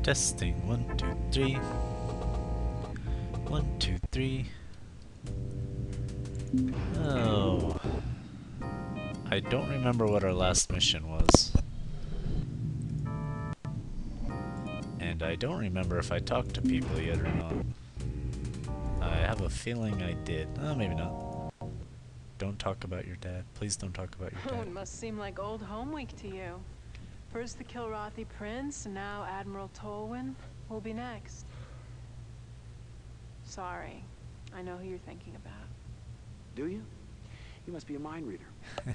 Testing 1, 2, 3. 1, 2, 3. Oh. I don't remember what our last mission was. And I don't remember if I talked to people yet or not. I have a feeling I did. Oh, maybe not. Don't talk about your dad. Please don't talk about your Oh, dad. it must seem like old home week to you. First the Kilrathi Prince, and now Admiral Tolwyn will be next. Sorry. I know who you're thinking about. Do you? You must be a mind reader.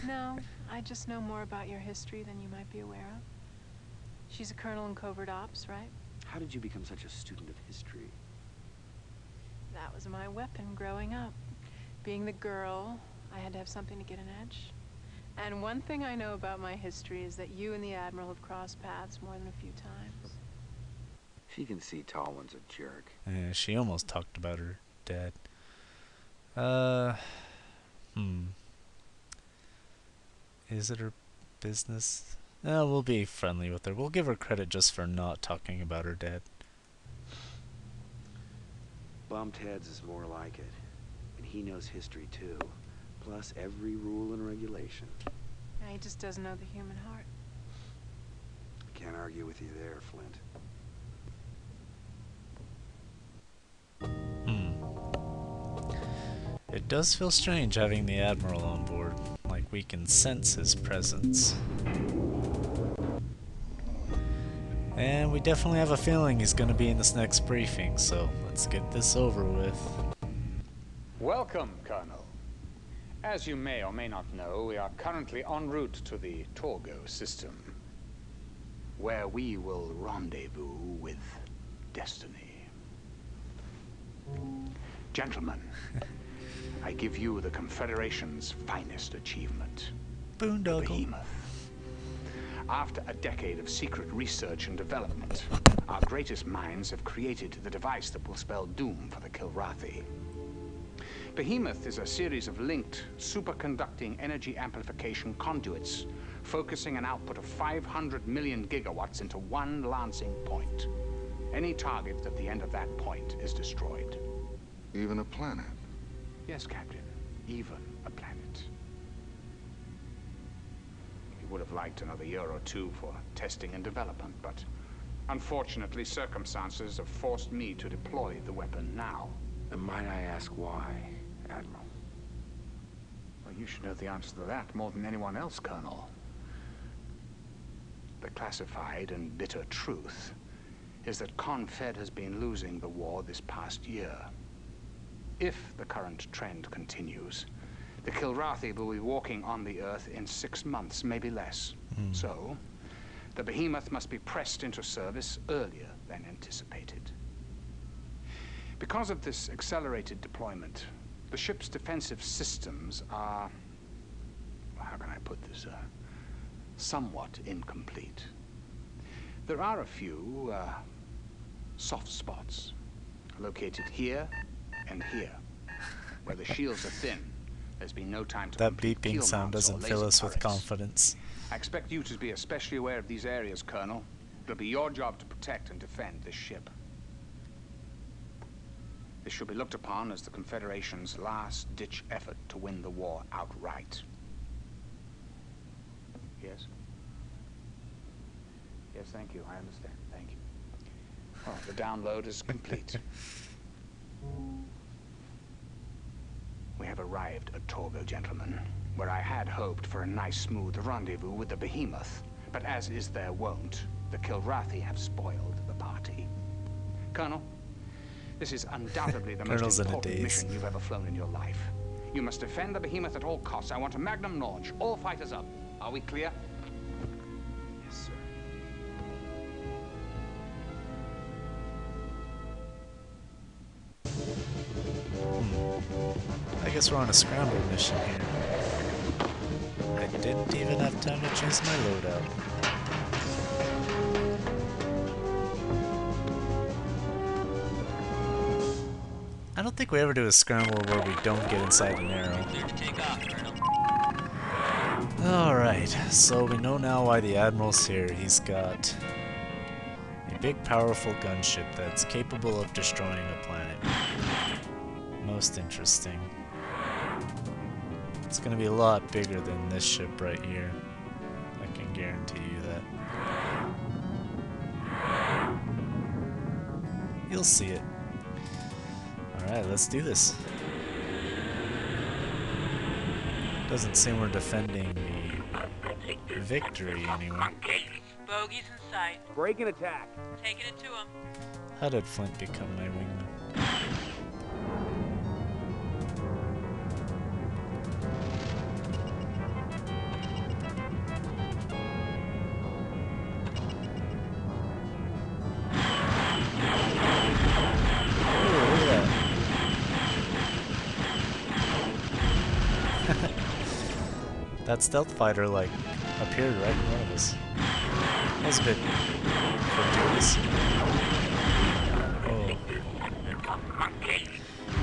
No, I just know more about your history than you might be aware of. She's a colonel in covert ops, right? How did you become such a student of history? That was my weapon growing up. Being the girl, I had to have something to get an edge. And one thing I know about my history is that you and the Admiral have crossed paths more than a few times. She can see Tolwyn's a jerk. Yeah, she almost talked about her dad. Is it her business? No, we'll be friendly with her. We'll give her credit just for not talking about her dad. Bumped heads is more like it. And he knows history too. Plus every rule and regulation. He just doesn't know the human heart. Can't argue with you there, Flint. It does feel strange having the Admiral on board. Like we can sense his presence. And we definitely have a feeling he's going to be in this next briefing, so let's get this over with. Welcome, Colonel. As you may or may not know, we are currently en route to the Torgo system, where we will rendezvous with destiny. Gentlemen, I give you the Confederation's finest achievement, the Boondoggle. Behemoth. After a decade of secret research and development, our greatest minds have created the device that will spell doom for the Kilrathi. Behemoth is a series of linked superconducting energy amplification conduits, focusing an output of 500 million gigawatts into one lancing point. Any target at the end of that point is destroyed. Even a planet? Yes, Captain. Even a planet. We would have liked another year or two for testing and development, but unfortunately circumstances have forced me to deploy the weapon now. And might I ask why, Admiral? Well, you should know the answer to that more than anyone else, Colonel. The classified and bitter truth is that Confed has been losing the war this past year. If the current trend continues, the Kilrathi will be walking on the Earth in 6 months, maybe less. So, the Behemoth must be pressed into service earlier than anticipated. Because of this accelerated deployment, the ship's defensive systems are, how can I put this, somewhat incomplete. There are a few soft spots located here and here, where the shields are thin. There's been no time to That complete beeping keel sound mounts or doesn't fill laser us with turrets. confidence. I expect you to be especially aware of these areas, Colonel. It'll be your job to protect and defend this ship. This should be looked upon as the Confederation's last-ditch effort to win the war outright. Yes? Yes, thank you. I understand. Thank you. Oh, the download is complete. We have arrived at Torgo, gentlemen, where I had hoped for a nice, smooth rendezvous with the Behemoth. But as is their wont, the Kilrathi have spoiled the party. Colonel, this is undoubtedly the most Colonel's in a important daze. mission you've ever flown in your life. You must defend the Behemoth at all costs. I want a magnum launch. All fighters up. Are we clear? Yes, sir. I guess we're on a scramble mission here. I didn't even have time to choose my loadout. I don't think we ever do a scramble where we don't get inside an arrow. Clear to take off, Colonel. Alright, so we know now why the Admiral's here. He's got a big, powerful gunship that's capable of destroying a planet. Most interesting. It's gonna be a lot bigger than this ship right here. I can guarantee you that. You'll see it. Alright, let's do this. Doesn't seem we're defending the victory anyway. Bogies in sight. Break and attack. Taking it to him. How did Flint become my wingman? That stealth fighter, like, appeared right in front of us. That was a bit fortuitous. Oh.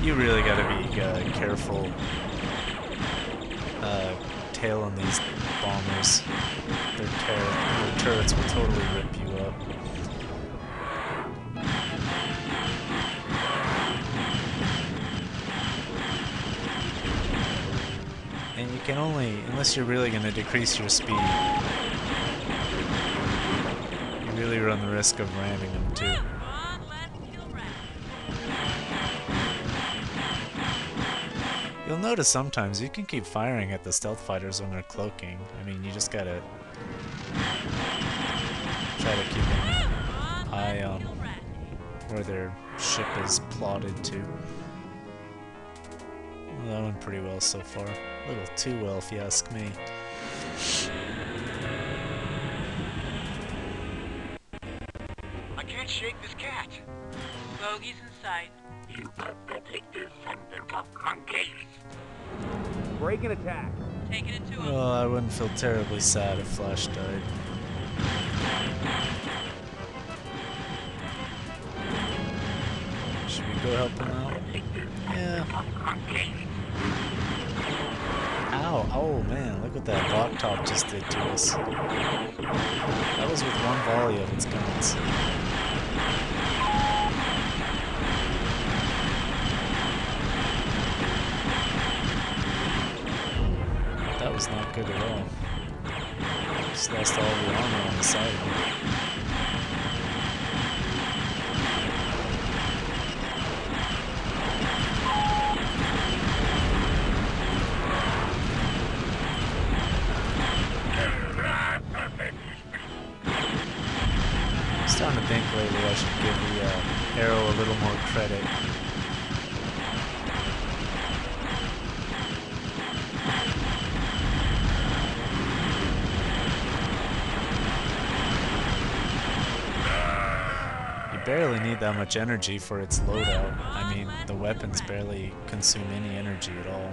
You really gotta be careful. Tail on these bombers. Their turrets will totally rip you up. And you can only, unless you're really going to decrease your speed, you really run the risk of ramming them too. You'll notice sometimes you can keep firing at the stealth fighters when they're cloaking. I mean, you just gotta try to keep an eye on where their ship is plotted to. Well, that went pretty well so far. A little too well, if you ask me. I can't shake this cat. Bogies in sight. Break and attack. Taking it to him. Well, I wouldn't feel terribly sad if Flash died. Should we go help him out? Yeah. Ow, oh man, look what that rock top just did to us. That was with one volley of its guns. That was not good at all. Just lost all the armor on the side of it. I'm starting to think lately I should give the arrow a little more credit. Barely need that much energy for its loadout. I mean, the weapons barely consume any energy at all.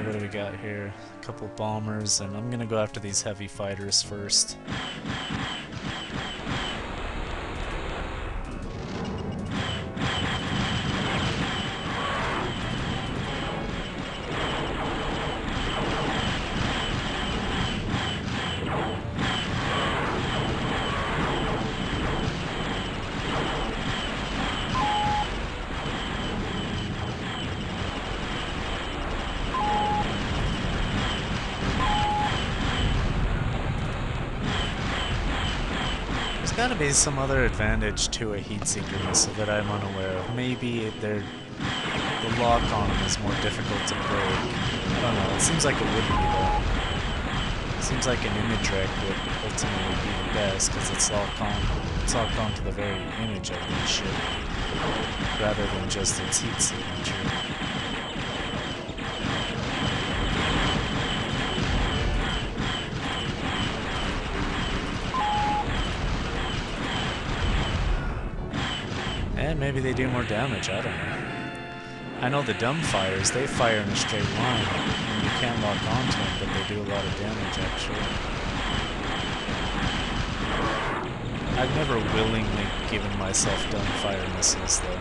What do we got here? A couple bombers, and I'm gonna go after these heavy fighters first. There's gotta be some other advantage to a heat seeker missile that I'm unaware of. Maybe the lock on them is more difficult to break. I don't know, it seems like it would be though. It seems like an image wreck would ultimately be the best because it's locked on to the very image of the ship rather than just its heat signature. And maybe they do more damage, I don't know. I know the dumb fires, they fire in a straight line, and you can't lock onto them, but they do a lot of damage, actually. I've never willingly given myself dumb fire missiles, though.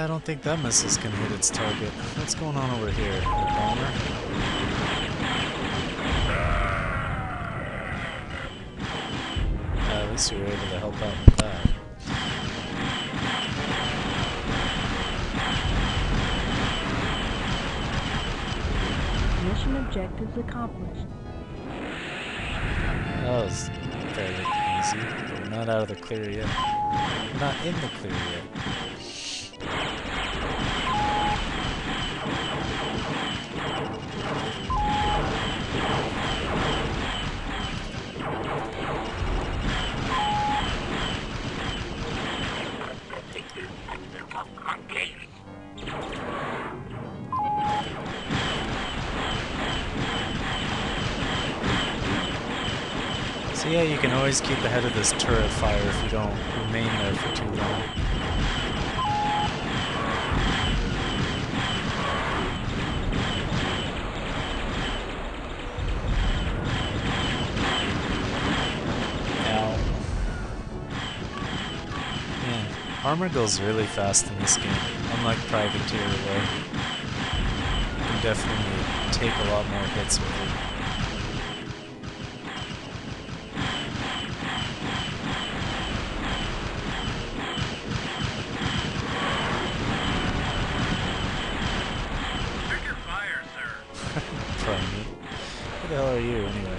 I don't think that missile's gonna hit its target. What's going on over here? A bomber? At least you were able to help out with that. Mission objectives accomplished. That was fairly easy, but we're not out of the clear yet. We're not in the clear yet. So yeah, you can always keep ahead of this turret fire if you don't remain there for too long. Ow. Man, armor goes really fast in this game, unlike Privateer where you can definitely take a lot more hits with it. Who the hell are you, anyway?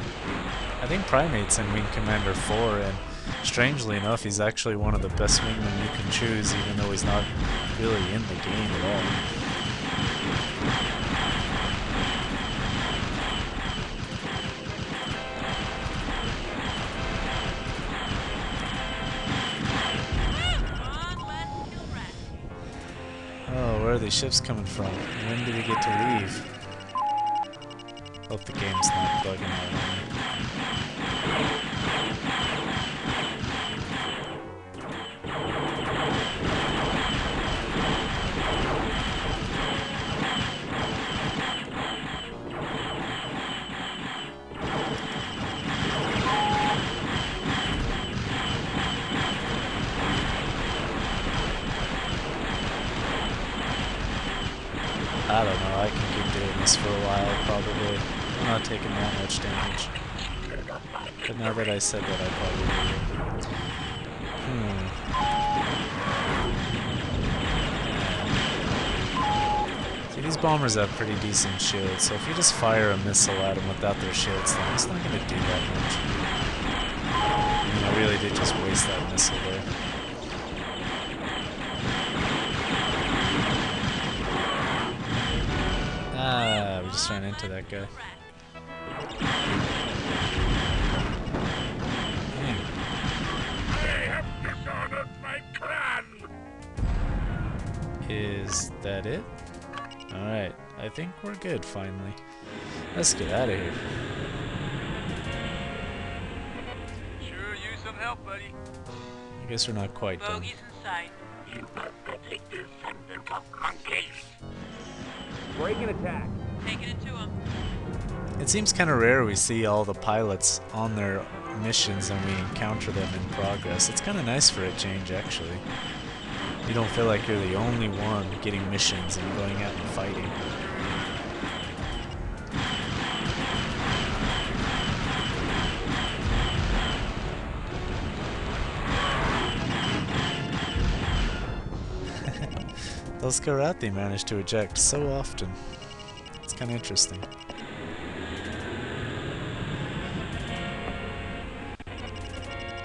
I think Primate's in Wing Commander 4, and strangely enough, he's actually one of the best wingmen you can choose, even though he's not really in the game at all. Oh, where are these ships coming from? When do we get to leave? Hope the game's not bugging out on me. I don't know, I can keep doing this for a while, probably. I'm not taking that much damage. But now that I said that, I probably will. See, these bombers have pretty decent shields, so if you just fire a missile at them without their shields, then it's not going to do that much. I mean, I really did just waste that missile there. Ah, we just ran into that guy. Is that it? Alright, I think we're good finally. Let's get out of here. Sure use some help, buddy. I guess we're not quite done. Bogeys in sight. Break and attack. Taking it to him. It seems kind of rare we see all the pilots on their missions and we encounter them in progress. It's kind of nice for a change, actually. You don't feel like you're the only one getting missions and going out and fighting. Those Karathi manage to eject so often. It's kind of interesting.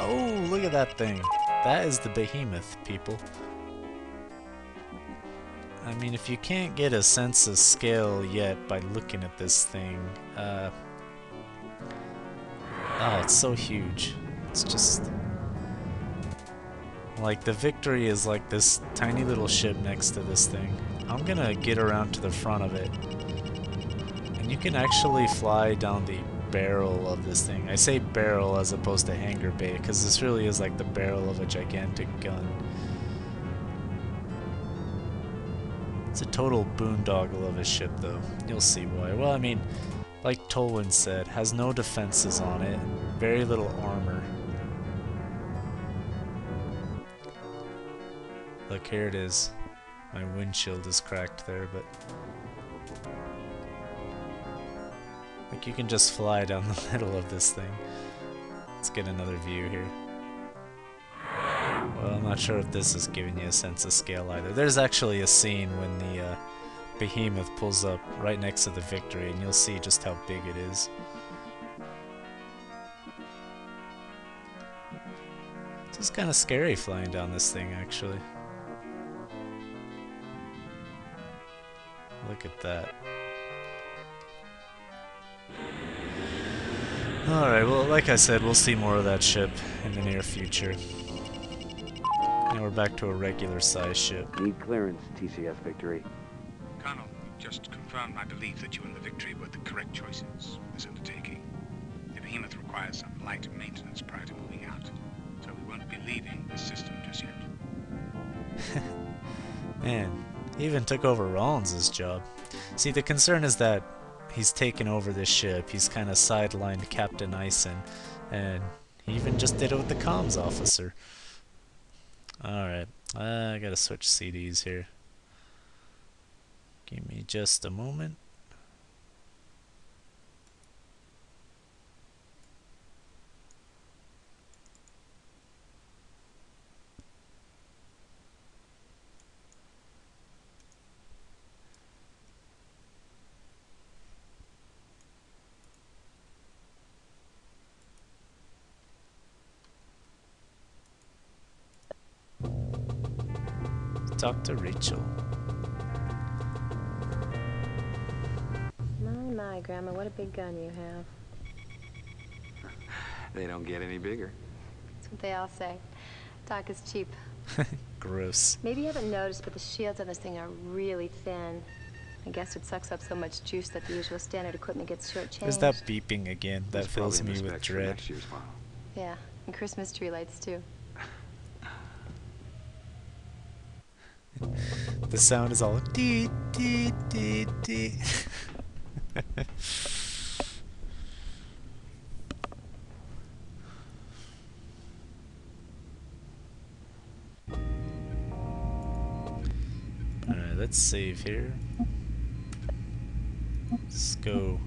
Oh, look at that thing. That is the behemoth, people. I mean, if you can't get a sense of scale yet by looking at this thing, oh, it's so huge. It's just... like, the Victory is like this tiny little ship next to this thing. I'm gonna get around to the front of it. And you can actually fly down the barrel of this thing. I say barrel as opposed to hangar bay, because this really is like the barrel of a gigantic gun. It's a total boondoggle of a ship, though. You'll see why. Well, I mean, like Tolwyn said, has no defenses on it, very little armor. Look, here it is. My windshield is cracked there, but like you can just fly down the middle of this thing. Let's get another view here. Well, I'm not sure if this is giving you a sense of scale either. There's actually a scene when the behemoth pulls up right next to the Victory, and you'll see just how big it is. It's kind of scary flying down this thing, actually. Look at that. Alright, well, like I said, we'll see more of that ship in the near future. Now we're back to a regular size ship. Need clearance, TCS Victory. Colonel, just confirmed my belief that you and the Victory were the correct choices for this undertaking. The Behemoth requires some light maintenance prior to moving out, so we won't be leaving the system just yet. Man, he even took over Rollins' job. See, the concern is that he's taken over this ship. He's kind of sidelined Captain Ison, and he even just did it with the comms officer. Alright, I gotta switch CDs here. Give me just a moment. Talk to Rachel. My, Grandma, what a big gun you have. They don't get any bigger. That's what they all say. Talk is cheap. Gross. Maybe you haven't noticed, but the shields on this thing are really thin. I guess it sucks up so much juice that the usual standard equipment gets shortchanged. There's that beeping again that That's fills probably me in the with specs for dread. next year's model. Yeah, and Christmas tree lights, too. The sound is all dee dee dee dee. Alright, let's save here. Let's go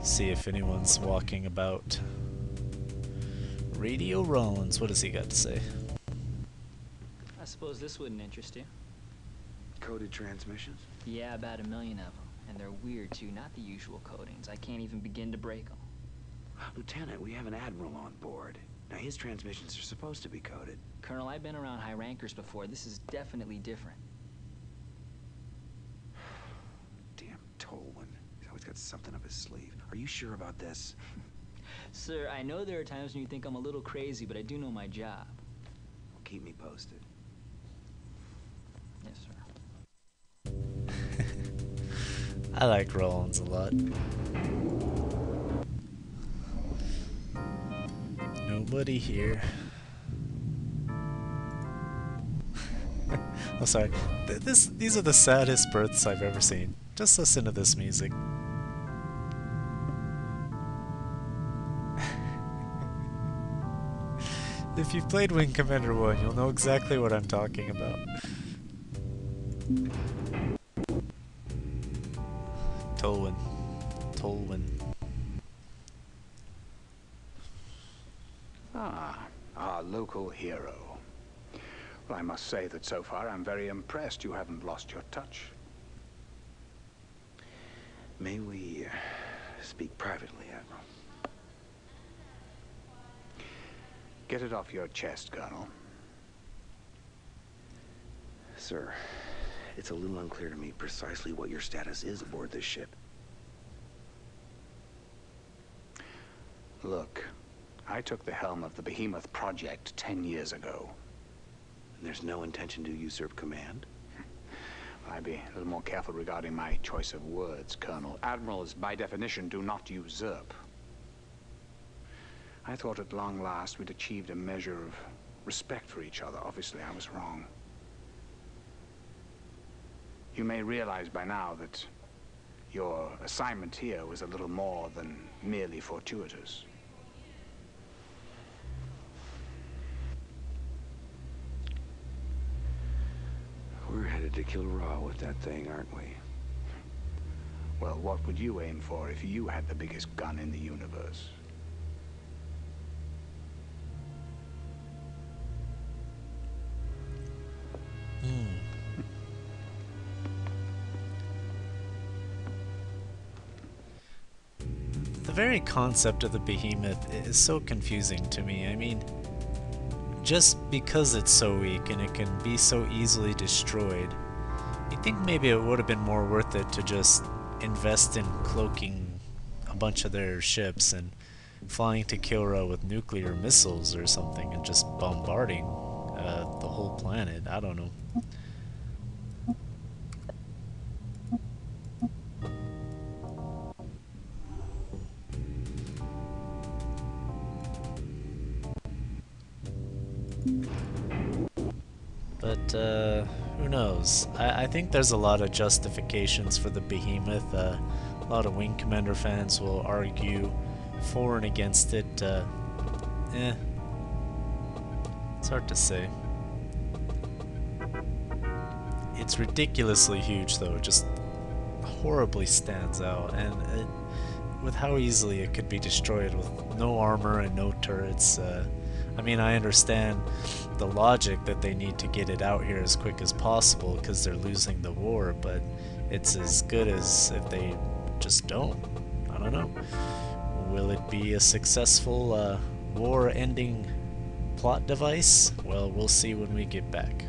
see if anyone's walking about. Radio Rollins, what has he got to say? I suppose this wouldn't interest you. Coded transmissions? Yeah, about 1 million of them. And they're weird, too, not the usual codings. I can't even begin to break them. Lieutenant, we have an Admiral on board. Now, his transmissions are supposed to be coded. Colonel, I've been around high rankers before. This is definitely different. Damn Tolwyn. He's always got something up his sleeve. Are you sure about this? Sir, I know there are times when you think I'm a little crazy, but I do know my job. Well, keep me posted. Yes, sir. I like Rollins a lot. Nobody here. Oh, sorry. These are the saddest births I've ever seen. Just listen to this music. If you've played Wing Commander 1, you'll know exactly what I'm talking about. Tolwyn. Ah, our local hero. Well, I must say that so far I'm very impressed you haven't lost your touch. May we speak privately, Admiral? Get it off your chest, Colonel. Sir, it's a little unclear to me precisely what your status is aboard this ship. Look, I took the helm of the Behemoth project 10 years ago. And there's no intention to usurp command? I'd be a little more careful regarding my choice of words, Colonel. Admirals, by definition, do not usurp. I thought at long last we'd achieved a measure of respect for each other. Obviously, I was wrong. You may realize by now that your assignment here was a little more than merely fortuitous. We're headed to kill Ra with that thing, aren't we? Well, what would you aim for if you had the biggest gun in the universe? The very concept of the behemoth is so confusing to me. I mean, just because it's so weak and it can be so easily destroyed, you think maybe it would have been more worth it to just invest in cloaking a bunch of their ships and flying to Kilra with nuclear missiles or something and just bombarding the whole planet. I don't know. But who knows? I think there's a lot of justifications for the behemoth. A lot of Wing Commander fans will argue for and against it. It's hard to say. It's ridiculously huge, though. It just horribly stands out, and with how easily it could be destroyed with no armor and no turrets. I mean, I understand the logic that they need to get it out here as quick as possible because they're losing the war, but it's as good as if they just don't. I don't know. Will it be a successful war-ending plot device? Well, we'll see when we get back.